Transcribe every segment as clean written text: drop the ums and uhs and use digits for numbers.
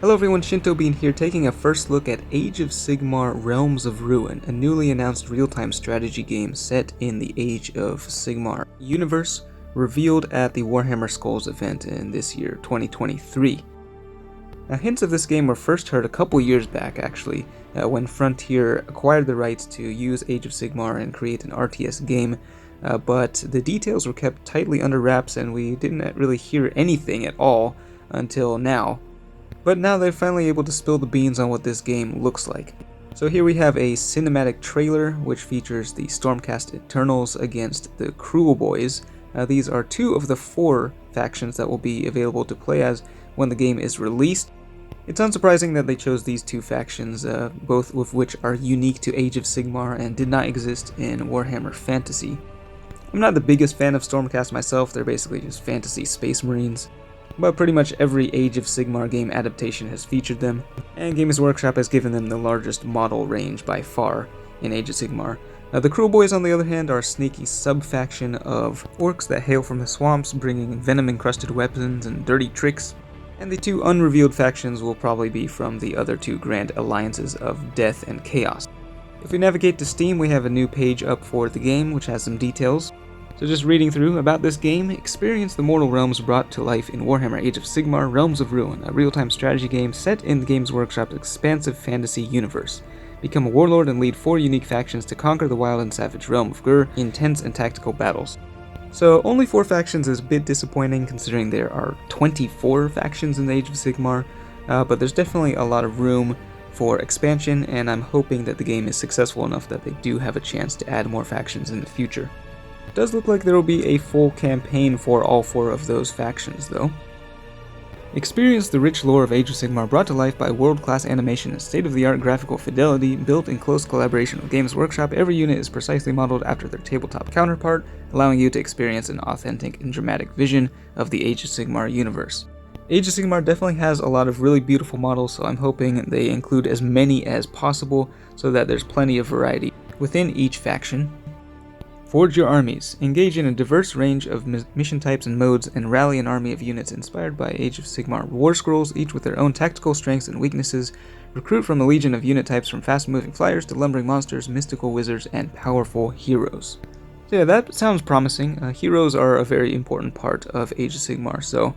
Hello everyone, Shinto Bean here, taking a first look at Age of Sigmar Realms of Ruin, a newly announced real-time strategy game set in the Age of Sigmar universe, revealed at the Warhammer Skulls event in this year, 2023. Now, hints of this game were first heard a couple years back, actually, when Frontier acquired the rights to use Age of Sigmar and create an RTS game, but the details were kept tightly under wraps and we didn't really hear anything at all until now. But now they're finally able to spill the beans on what this game looks like. So here we have a cinematic trailer which features the Stormcast Eternals against the Cruel Boys. These are two of the 4 factions that will be available to play as when the game is released. It's unsurprising that they chose these 2 factions, both of which are unique to Age of Sigmar and did not exist in Warhammer Fantasy. I'm not the biggest fan of Stormcast myself, they're basically just fantasy space marines. But pretty much every Age of Sigmar game adaptation has featured them, and Games Workshop has given them the largest model range by far in Age of Sigmar. The Cruel Boys, on the other hand, are a sneaky sub-faction of orcs that hail from the swamps, bringing venom-encrusted weapons and dirty tricks. And the 2 unrevealed factions will probably be from the other 2 grand alliances of Death and Chaos. If we navigate to Steam, we have a new page up for the game, which has some details. So just reading through about this game, experience the mortal realms brought to life in Warhammer Age of Sigmar Realms of Ruin, a real-time strategy game set in the Games Workshop's expansive fantasy universe. Become a warlord and lead 4 unique factions to conquer the wild and savage realm of Gur in intense and tactical battles. So only 4 factions is a bit disappointing considering there are 24 factions in the Age of Sigmar, but there's definitely a lot of room for expansion, and I'm hoping that the game is successful enough that they do have a chance to add more factions in the future. It does look like there will be a full campaign for all 4 of those factions, though. Experience the rich lore of Age of Sigmar brought to life by world-class animation and state-of-the-art graphical fidelity. Built in close collaboration with Games Workshop, every unit is precisely modeled after their tabletop counterpart, allowing you to experience an authentic and dramatic vision of the Age of Sigmar universe. Age of Sigmar definitely has a lot of really beautiful models, so I'm hoping they include as many as possible so that there's plenty of variety within each faction. Forge your armies. Engage in a diverse range of mission types and modes and rally an army of units inspired by Age of Sigmar war scrolls, each with their own tactical strengths and weaknesses. Recruit from a legion of unit types from fast-moving flyers to lumbering monsters, mystical wizards, and powerful heroes. So yeah, that sounds promising. Heroes are a very important part of Age of Sigmar, so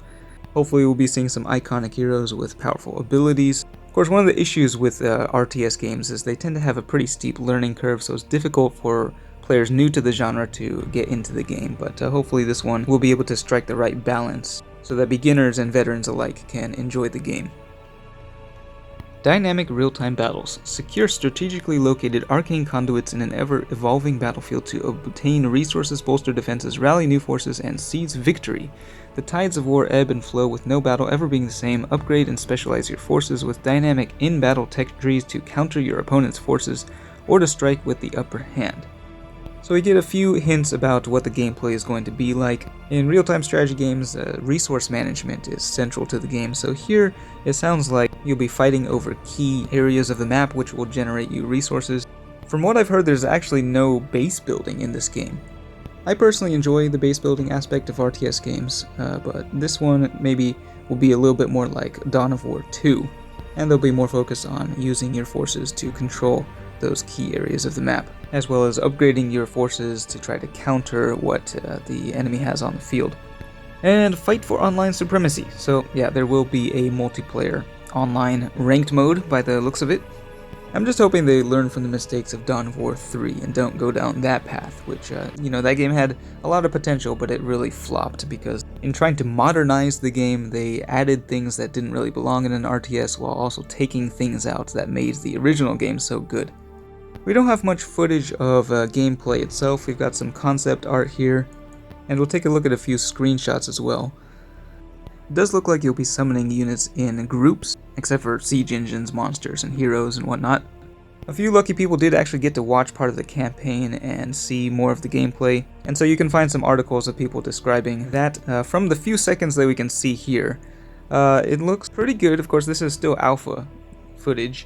hopefully we'll be seeing some iconic heroes with powerful abilities. Of course, one of the issues with RTS games is they tend to have a pretty steep learning curve, so it's difficult for players new to the genre to get into the game, but hopefully this one will be able to strike the right balance so that beginners and veterans alike can enjoy the game. Dynamic real-time battles. Secure strategically located arcane conduits in an ever-evolving battlefield to obtain resources, bolster defenses, rally new forces, and seize victory. The tides of war ebb and flow with no battle ever being the same. Upgrade and specialize your forces with dynamic in-battle tech trees to counter your opponent's forces or to strike with the upper hand. So we get a few hints about what the gameplay is going to be like. In real-time strategy games, resource management is central to the game, so here it sounds like you'll be fighting over key areas of the map which will generate you resources. From what I've heard, there's actually no base building in this game. I personally enjoy the base building aspect of RTS games, but this one maybe will be a little bit more like Dawn of War 2, and they'll be more focused on using your forces to control those key areas of the map, as well as upgrading your forces to try to counter what the enemy has on the field. And fight for online supremacy. So yeah, there will be a multiplayer online ranked mode by the looks of it. I'm just hoping they learn from the mistakes of Dawn of War 3 and don't go down that path, which, that game had a lot of potential, but it really flopped because in trying to modernize the game, they added things that didn't really belong in an RTS while also taking things out that made the original game so good. We don't have much footage of gameplay itself. We've got some concept art here, and we'll take a look at a few screenshots as well. It does look like you'll be summoning units in groups, except for siege engines, monsters, and heroes and whatnot. A few lucky people did actually get to watch part of the campaign and see more of the gameplay, and so you can find some articles of people describing that. From the few seconds that we can see here, it looks pretty good. Of course, this is still alpha footage,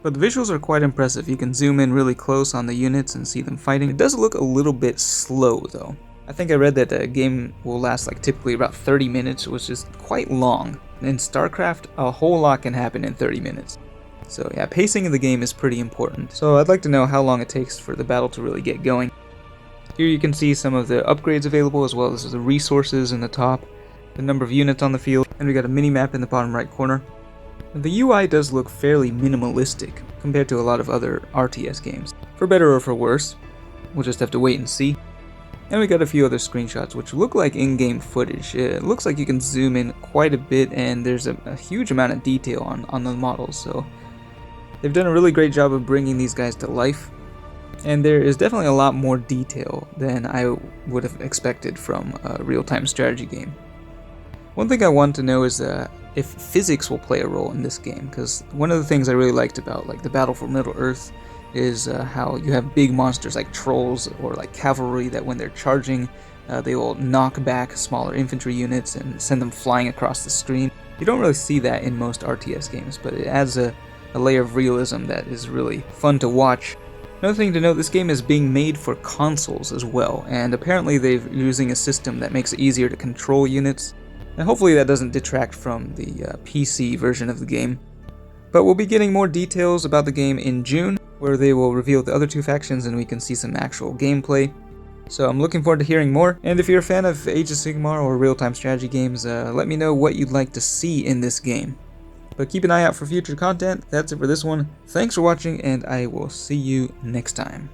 but the visuals are quite impressive. You can zoom in really close on the units and see them fighting. It does look a little bit slow though. I think I read that a game will last like typically about 30 minutes, which is quite long. in StarCraft, a whole lot can happen in 30 minutes. So yeah, pacing of the game is pretty important. So I'd like to know how long it takes for the battle to really get going. Here you can see some of the upgrades available, as well as the resources in the top, the number of units on the field, and we got a mini-map in the bottom right corner. The UI does look fairly minimalistic compared to a lot of other RTS games, for better or for worse. We'll just have to wait and see. And we got a few other screenshots which look like in-game footage. It looks like you can zoom in quite a bit, and there's a huge amount of detail on the models, so they've done a really great job of bringing these guys to life. And there is definitely a lot more detail than I would have expected from a real-time strategy game. One thing I want to know is if physics will play a role in this game, because one of the things I really liked about the Battle for Middle-earth is how you have big monsters like trolls or like cavalry that when they're charging, they will knock back smaller infantry units and send them flying across the screen. You don't really see that in most RTS games, but it adds a layer of realism that is really fun to watch. Another thing to note, this game is being made for consoles as well, and apparently they're using a system that makes it easier to control units. And hopefully that doesn't detract from the PC version of the game. But we'll be getting more details about the game in June, where they will reveal the other two factions and we can see some actual gameplay. So I'm looking forward to hearing more. And if you're a fan of Age of Sigmar or real-time strategy games, let me know what you'd like to see in this game. But keep an eye out for future content. That's it for this one. Thanks for watching, and I will see you next time.